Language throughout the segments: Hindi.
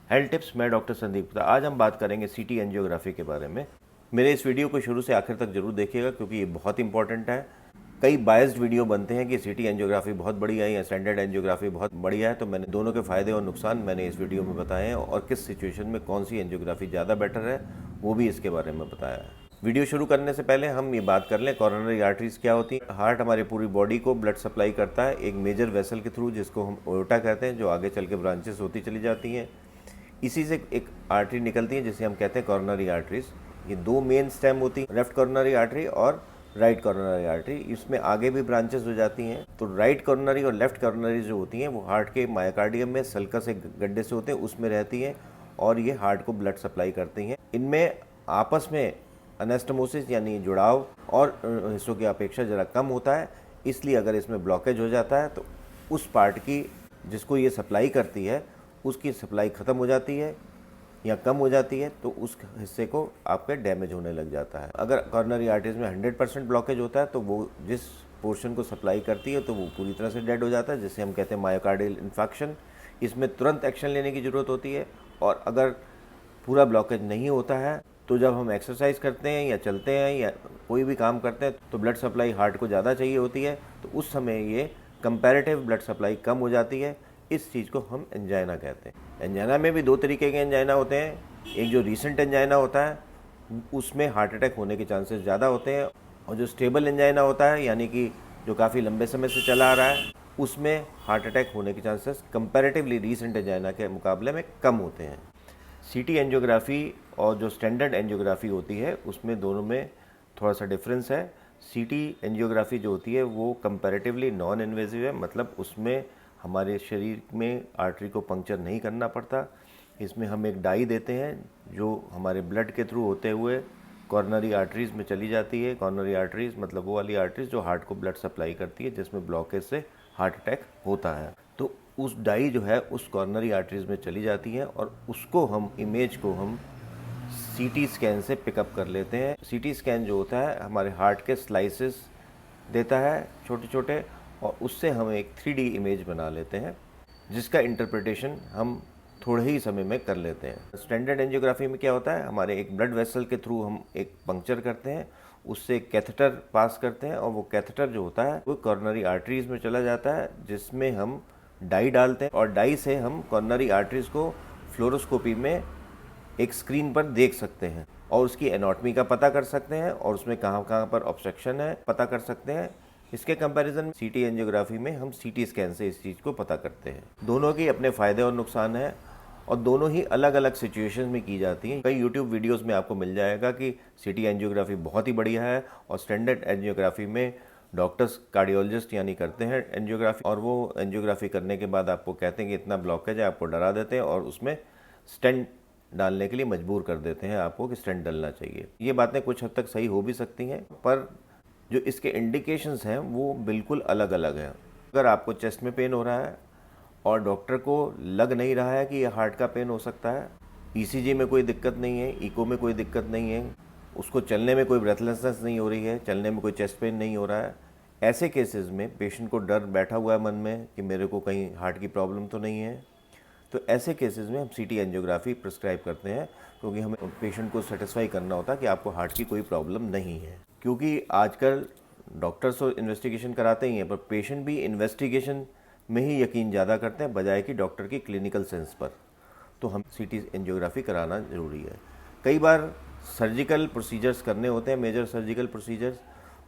हेल्थ टिप्स, मैं डॉक्टर संदीप गुप्ता। आज हम बात करेंगे सीटी एंजियोग्राफी के बारे में। मेरे इस वीडियो को शुरू से आखिर तक जरूर देखिएगा क्योंकि ये बहुत इंपॉर्टेंट है। कई बायस्ड वीडियो बनते हैं कि सीटी एंजियोग्राफी बहुत बढ़िया है या स्टैंडर्ड एंजियोग्राफी बहुत बढ़िया है, तो मैंने दोनों के फ़ायदे और नुकसान मैंने इस वीडियो में बताए हैं और किस सिचुएशन में कौन सी एंजियोग्राफी ज़्यादा बेटर है वो भी इसके बारे में बताया है। वीडियो शुरू करने से पहले हम ये बात कर लें कॉरोनरी आर्टरीज क्या होती है। हार्ट हमारी पूरी बॉडी को ब्लड सप्लाई करता है एक मेजर वेसल के थ्रू, जिसको हम ओयोटा कहते हैं, जो आगे चल के ब्रांचेस होती चली जाती हैं। इसी से एक आर्टरी निकलती है जिसे हम कहते हैं कॉर्नरी आर्टरीज। ये दो मेन स्टेम होती हैं, लेफ्ट कॉर्नरी आर्टरी और राइट कॉर्नरी आर्टरी। इसमें आगे भी ब्रांचेस हो जाती हैं। तो राइट कॉर्नरी और लेफ्ट कॉर्नरी जो होती हैं वो हार्ट के मायोकार्डियम में सल्कस एक गड्ढे से होते हैं उसमें रहती हैं और ये हार्ट को ब्लड सप्लाई करती हैं। इनमें आपस में एनास्टोमोसिस यानी जुड़ाव और हिस्सों की अपेक्षा ज़रा कम होता है, इसलिए अगर इसमें ब्लॉकेज हो जाता है तो उस पार्ट की जिसको ये सप्लाई करती है उसकी सप्लाई ख़त्म हो जाती है या कम हो जाती है, तो उस हिस्से को आपके डैमेज होने लग जाता है। अगर कॉर्नरी आर्टरीज में 100% ब्लॉकेज होता है तो वो जिस पोर्शन को सप्लाई करती है तो वो पूरी तरह से डेड हो जाता है, जिसे हम कहते हैं मायोकार्डियल इन्फेक्शन। इसमें तुरंत एक्शन लेने की ज़रूरत होती है। और अगर पूरा ब्लॉकेज नहीं होता है तो जब हम एक्सरसाइज करते हैं या चलते हैं या कोई भी काम करते हैं तो ब्लड सप्लाई हार्ट को ज़्यादा चाहिए होती है, तो उस समय ये कंपैरेटिव ब्लड सप्लाई कम हो जाती है। इस चीज़ को हम एंजाइना कहते हैं। एंजाइना में भी दो तरीके के एंजाइना होते हैं। एक जो रीसेंट एंजाइना होता है उसमें हार्ट अटैक होने के चांसेस ज़्यादा होते हैं, और जो स्टेबल एंजाइना होता है यानी कि जो काफ़ी लंबे समय से चला आ रहा है उसमें हार्ट अटैक होने के चांसेस कंपैरेटिवली रीसेंट एंजाइना के मुकाबले में कम होते हैं। सीटी एंजियोग्राफी और जो स्टैंडर्ड एंजियोग्राफी होती है उसमें दोनों में थोड़ा सा डिफरेंस है। सीटी एंजियोग्राफी जो होती है वो कंपैरेटिवली नॉन इन्वेजिव है, मतलब उसमें हमारे शरीर में आर्टरी को पंक्चर नहीं करना पड़ता। इसमें हम एक डाई देते हैं जो हमारे ब्लड के थ्रू होते हुए कॉर्नरी आर्टरीज़ में चली जाती है। कॉर्नरी आर्टरीज़ मतलब वो वाली आर्टरीज़ जो हार्ट को ब्लड सप्लाई करती है जिसमें ब्लॉकेज से हार्ट अटैक होता है। तो उस डाई जो है उस कॉर्नरी आर्टरीज़ में चली जाती है और उसको हम इमेज को हम सीटी स्कैन से पिकअप कर लेते हैं। सीटी स्कैन जो होता है हमारे हार्ट के स्लाइसेस देता है छोटे छोटे, और उससे हम एक 3D इमेज बना लेते हैं जिसका इंटरप्रिटेशन हम थोड़े ही समय में कर लेते हैं। स्टैंडर्ड एंजियोग्राफी में क्या होता है, हमारे एक ब्लड वेसल के थ्रू हम एक पंक्चर करते हैं, उससे कैथेटर पास करते हैं और वो कैथेटर जो होता है वो कॉर्नरी आर्टरीज में चला जाता है जिसमें हम डाई डालते हैं और डाई से हम कॉर्नरी आर्टरीज को फ्लोरोस्कोपी में एक स्क्रीन पर देख सकते हैं और उसकी एनाटॉमी का पता कर सकते हैं और उसमें कहाँ कहाँ पर ऑब्स्ट्रक्शन है पता कर सकते हैं। इसके कंपैरिजन में सीटी एंजियोग्राफी में हम सीटी स्कैन से इस चीज़ को पता करते हैं। दोनों के अपने फ़ायदे और नुकसान हैं और दोनों ही अलग अलग सिचुएशंस में की जाती हैं। कई यूट्यूब वीडियोस में आपको मिल जाएगा कि सीटी एंजियोग्राफी बहुत ही बढ़िया है और स्टैंडर्ड एंजियोग्राफी में डॉक्टर्स कार्डियोलॉजिस्ट यानी करते हैं एंजियोग्राफी, और वो एंजियोग्राफी करने के बाद आपको कहते हैं कि इतना ब्लॉकेज है, आपको डरा देते हैं और उसमें स्टेंट डालने के लिए मजबूर कर देते हैं आपको कि स्टेंट डलना चाहिए। ये बातें कुछ हद तक सही हो भी सकती हैं, पर जो इसके इंडिकेशंस हैं वो बिल्कुल अलग अलग हैं। अगर आपको चेस्ट में पेन हो रहा है और डॉक्टर को लग नहीं रहा है कि ये हार्ट का पेन हो सकता है, ईसीजी में कोई दिक्कत नहीं है, इको में कोई दिक्कत नहीं है, उसको चलने में कोई ब्रेथलेसनेस नहीं हो रही है, चलने में कोई चेस्ट पेन नहीं हो रहा है, ऐसे केसेस में पेशेंट को डर बैठा हुआ है मन में कि मेरे को कहीं हार्ट की प्रॉब्लम तो नहीं है, तो ऐसे केसेस में हम सीटी एंजियोग्राफी प्रिस्क्राइब करते हैं क्योंकि हमें पेशेंट को सेटिस्फाई करना होता है कि आपको हार्ट की कोई प्रॉब्लम नहीं है। क्योंकि आजकल डॉक्टर्स तो इन्वेस्टिगेशन कराते ही हैं, पर पेशेंट भी इन्वेस्टिगेशन में ही यकीन ज़्यादा करते हैं बजाय कि डॉक्टर की क्लिनिकल सेंस पर। तो हम सीटी एंजियोग्राफी कराना ज़रूरी है। कई बार सर्जिकल प्रोसीजर्स करने होते हैं, मेजर सर्जिकल प्रोसीजर्स,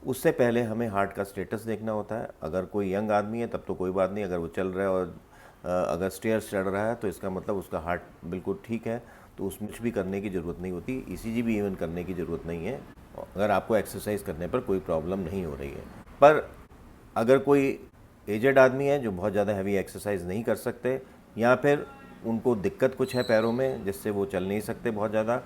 उससे पहले हमें हार्ट का स्टेटस देखना होता है। अगर कोई यंग आदमी है तब तो कोई बात नहीं, अगर वो चल रहा है और अगर स्टेयर्स चढ़ रहा है तो इसका मतलब उसका हार्ट बिल्कुल ठीक है, तो उसमें कुछ भी करने की ज़रूरत नहीं होती, ईसीजी भी इवन करने की ज़रूरत नहीं है अगर आपको एक्सरसाइज करने पर कोई प्रॉब्लम नहीं हो रही है। पर अगर कोई एजेड आदमी है जो बहुत ज़्यादा हैवी एक्सरसाइज नहीं कर सकते या फिर उनको दिक्कत कुछ है पैरों में जिससे वो चल नहीं सकते बहुत ज़्यादा,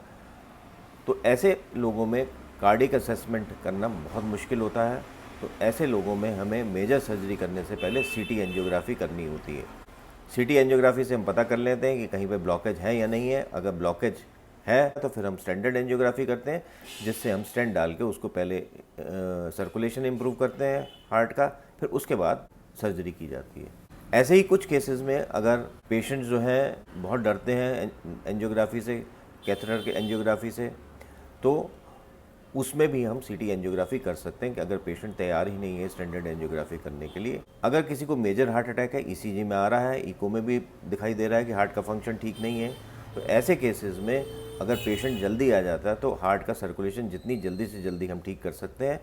तो ऐसे लोगों में कार्डियक असेसमेंट करना बहुत मुश्किल होता है। तो ऐसे लोगों में हमें मेजर सर्जरी करने से पहले सीटी एंजियोग्राफी करनी होती है। सीटी एंजियोग्राफी से हम पता कर लेते हैं कि कहीं पे ब्लॉकेज है या नहीं है। अगर ब्लॉकेज है तो फिर हम स्टैंडर्ड एंजियोग्राफी करते हैं जिससे हम स्टेंट डाल के उसको पहले सर्कुलेशन इम्प्रूव करते हैं हार्ट का, फिर उसके बाद सर्जरी की जाती है। ऐसे ही कुछ केसेस में अगर पेशेंट जो हैं बहुत डरते हैं एंजियोग्राफी से, कैथेटर के एंजियोग्राफी से, तो उसमें भी हम सीटी एंजियोग्राफी कर सकते हैं कि अगर पेशेंट तैयार ही नहीं है स्टैंडर्ड एंजियोग्राफी करने के लिए। अगर किसी को मेजर हार्ट अटैक है, ईसीजी में आ रहा है, इको में भी दिखाई दे रहा है कि हार्ट का फंक्शन ठीक नहीं है, तो ऐसे केसेस में अगर पेशेंट जल्दी आ जाता है तो हार्ट का सर्कुलेशन जितनी जल्दी से जल्दी हम ठीक कर सकते हैं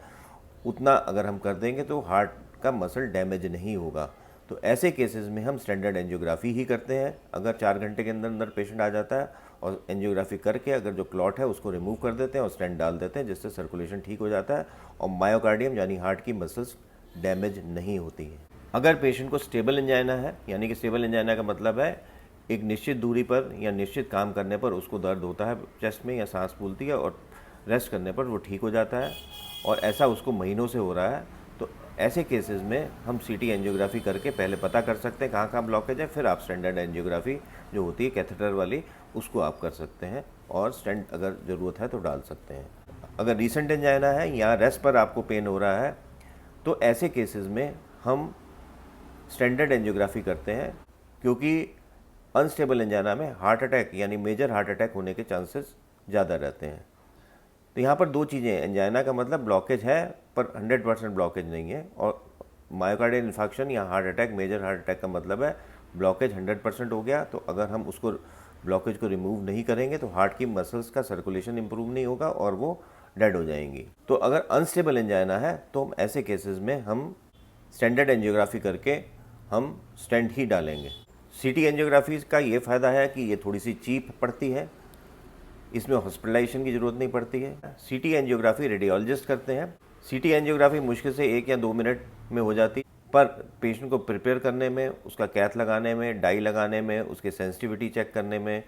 उतना अगर हम कर देंगे तो हार्ट का मसल डैमेज नहीं होगा। तो ऐसे केसेस में हम स्टैंडर्ड एंजियोग्राफी ही करते हैं। अगर 4 घंटे के अंदर अंदर पेशेंट आ जाता है और एंजियोग्राफी करके अगर जो क्लॉट है उसको रिमूव कर देते हैं और स्टेंट डाल देते हैं, जिससे सर्कुलेशन ठीक हो जाता है और मायोकार्डियम यानी हार्ट की मसल्स डैमेज नहीं होती हैं। अगर पेशेंट को स्टेबल एंजाइना है, यानी कि स्टेबल एंजाइना का मतलब है एक निश्चित दूरी पर या निश्चित काम करने पर उसको दर्द होता है चेस्ट में या सांस फूलती है और रेस्ट करने पर वो ठीक हो जाता है, और ऐसा उसको महीनों से हो रहा है, तो ऐसे केसेस में हम सीटी एंजियोग्राफी करके पहले पता कर सकते हैं कहाँ कहाँ ब्लॉकेज है, फिर आप स्टैंडर्ड एंजियोग्राफी जो होती है कैथेटर वाली उसको आप कर सकते हैं और स्टेंट अगर ज़रूरत है तो डाल सकते हैं। अगर रीसेंट एंजाइना है या रेस्ट पर आपको पेन हो रहा है तो ऐसे केसेस में हम स्टैंडर्ड एंजियोग्राफी करते हैं, क्योंकि अनस्टेबल एंजाइना में हार्ट अटैक यानी मेजर हार्ट अटैक होने के चांसेस ज़्यादा रहते हैं। तो यहाँ पर दो चीज़ें हैं, एंजाइना का मतलब ब्लॉकेज है पर 100% ब्लॉकेज नहीं है, और मायोकार्डियल इन्फेक्शन या heart attack, major heart attack का मतलब है ब्लॉकेज 100% हो गया, तो अगर हम उसको ब्लॉकेज को रिमूव नहीं करेंगे तो हार्ट की मसल्स का सर्कुलेशन इंप्रूव नहीं होगा और वो डेड हो जाएंगी। तो अगर अनस्टेबल एंजाइना है तो हम ऐसे केसेस में हम स्टैंडर्ड एंजियोग्राफी करके हम स्टेंट ही डालेंगे। सीटी एंजियोग्राफी का ये फ़ायदा है कि ये थोड़ी सी चीप पड़ती है, इसमें हॉस्पिटलाइजेशन की ज़रूरत नहीं पड़ती है। सीटी एंजियोग्राफी रेडियोलॉजिस्ट करते हैं। सीटी एंजियोग्राफी मुश्किल से 1 या 2 मिनट में हो जाती, पर पेशेंट को प्रिपेयर करने में, उसका कैथ लगाने में, डाई लगाने में, उसके सेंसिटिविटी चेक करने में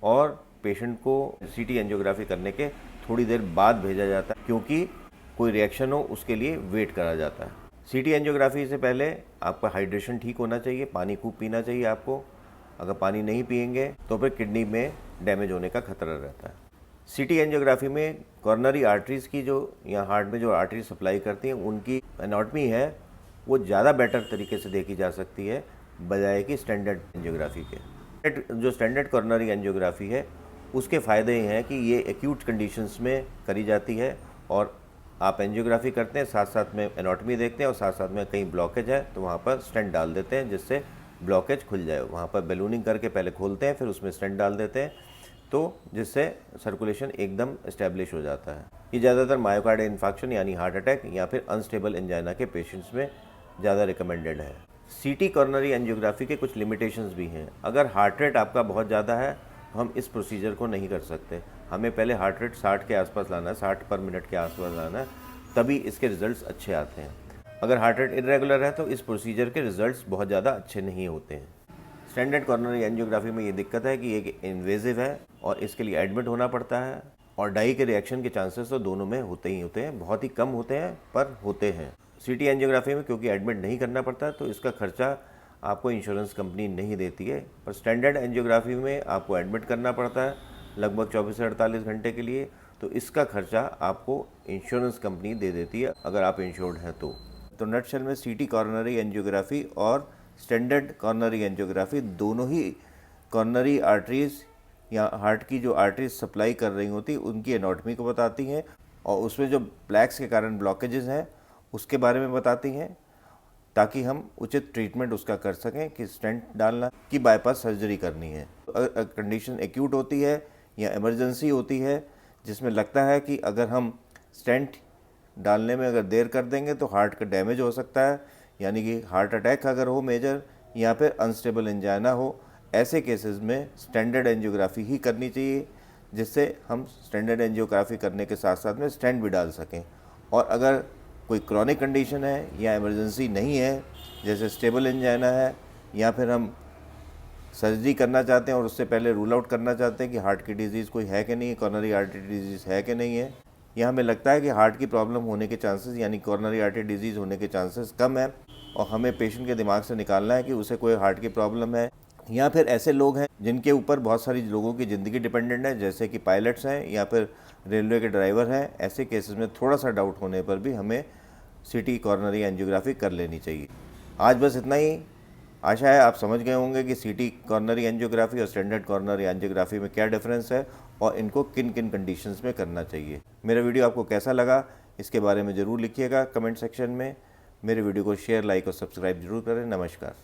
और पेशेंट को सीटी एंजियोग्राफी करने के थोड़ी देर बाद भेजा जाता है, क्योंकि कोई रिएक्शन हो उसके लिए वेट करा जाता है। सीटी एंजियोग्राफी से पहले आपका हाइड्रेशन ठीक होना चाहिए, पानी खूब पीना चाहिए आपको। अगर पानी नहीं पिएंगे तो फिर किडनी में डैमेज होने का खतरा रहता है। सीटी एंजियोग्राफी में कॉर्नरी आर्टरीज की जो या हार्ट में जो आर्टरी सप्लाई करती हैं उनकी एनाटॉमी है वो ज़्यादा बेटर तरीके से देखी जा सकती है बजाय कि स्टैंडर्ड एंजियोग्राफी के। जो स्टैंडर्ड कॉर्नरी एंजियोग्राफी है उसके फ़ायदे ये हैं कि ये एक्यूट कंडीशंस में करी जाती है और आप एंजियोग्राफी करते हैं, साथ साथ में एनाटॉमी देखते हैं और साथ साथ में कहीं ब्लॉकेज है तो वहाँ पर स्टेंट डाल देते हैं जिससे ब्लॉकेज खुल जाए। वहाँ पर बैलूनिंग करके पहले खोलते हैं, फिर उसमें स्टेंट डाल देते हैं, तो जिससे सर्कुलेशन एकदम इस्टेब्लिश हो जाता है। ये ज़्यादातर मायोकार्डियल इन्फेक्शन यानी हार्ट अटैक या फिर अनस्टेबल एंजाइना के पेशेंट्स में ज़्यादा रिकमेंडेड है। सीटी कॉर्नरी एंजियोग्राफी के कुछ लिमिटेशंस भी हैं। अगर हार्ट रेट आपका बहुत ज़्यादा है तो हम इस प्रोसीजर को नहीं कर सकते। हमें पहले हार्ट रेट 60 के आसपास लाना है, 60 पर मिनट के आसपास लाना है, तभी इसके रिजल्ट्स अच्छे आते हैं। अगर हार्ट रेट इरेगुलर है तो इस प्रोसीजर के रिजल्ट्स बहुत ज़्यादा अच्छे नहीं होते हैं। स्टैंडर्ड कॉर्नरी एंजियोग्राफी में ये दिक्कत है कि ये इन्वेजिव है और इसके लिए एडमिट होना पड़ता है, और डाई के रिएक्शन के चांसेस तो दोनों में होते ही होते हैं, बहुत ही कम होते हैं पर होते हैं। सीटी एंजियोग्राफी में क्योंकि एडमिट नहीं करना पड़ता तो इसका खर्चा आपको इंश्योरेंस कंपनी नहीं देती है, पर स्टैंडर्ड एंजियोग्राफी में आपको एडमिट करना पड़ता है लगभग 24 से 48 घंटे के लिए, तो इसका खर्चा आपको इंश्योरेंस कंपनी दे देती है अगर आप इंश्योर्ड हैं तो नटशेल में सीटी कॉर्नरी एंजियोग्राफी और स्टैंडर्ड कॉर्नरी एंजियोग्राफी दोनों ही कॉर्नरी आर्टरीज या हार्ट की जो आर्टरीज सप्लाई कर रही होती उनकी एनाटॉमी को बताती हैं और उसमें जो प्लैक्स के कारण ब्लॉकेजेस हैं उसके बारे में बताती हैं, ताकि हम उचित ट्रीटमेंट उसका कर सकें कि स्टेंट डालना कि बाईपास सर्जरी करनी है। अगर कंडीशन एक्यूट होती है या इमरजेंसी होती है जिसमें लगता है कि अगर हम स्टेंट डालने में अगर देर कर देंगे तो हार्ट का डैमेज हो सकता है, यानी कि हार्ट अटैक अगर हो मेजर या फिर अनस्टेबल एंजाइना हो, ऐसे केसेस में स्टैंडर्ड एंजियोग्राफी ही करनी चाहिए, जिससे हम स्टैंडर्ड एंजियोग्राफी करने के साथ साथ में स्टेंट भी डाल सकें। और अगर कोई क्रॉनिक कंडीशन है या इमरजेंसी नहीं है, जैसे स्टेबल एंजाइना है, या फिर हम सर्जरी करना चाहते हैं और उससे पहले रूल आउट करना चाहते हैं कि हार्ट की डिजीज़ कोई है कि नहीं, कॉर्नरी आर्टरी डिजीज़ है कि नहीं है, या हमें लगता है कि हार्ट की प्रॉब्लम होने के चांसेस यानी कॉर्नरी आर्टरी डिजीज़ होने के चांसेस कम है और हमें पेशेंट के दिमाग से निकालना है कि उसे कोई हार्ट की प्रॉब्लम है, या फिर ऐसे लोग हैं जिनके ऊपर बहुत सारी लोगों की ज़िंदगी डिपेंडेंट है, जैसे कि पायलट्स हैं या फिर रेलवे के ड्राइवर हैं, ऐसे केसेस में थोड़ा सा डाउट होने पर भी हमें सीटी कॉर्नरी एंजियोग्राफी कर लेनी चाहिए। आज बस इतना ही। आशा है आप समझ गए होंगे कि सीटी कॉर्नरी एंजियोग्राफी और स्टैंडर्ड कॉर्नरी एंजियोग्राफी में क्या डिफरेंस है और इनको किन किन कंडीशंस में करना चाहिए। मेरा वीडियो आपको कैसा लगा इसके बारे में ज़रूर लिखिएगा कमेंट सेक्शन में। मेरे वीडियो को शेयर, लाइक और सब्सक्राइब जरूर करें। नमस्कार।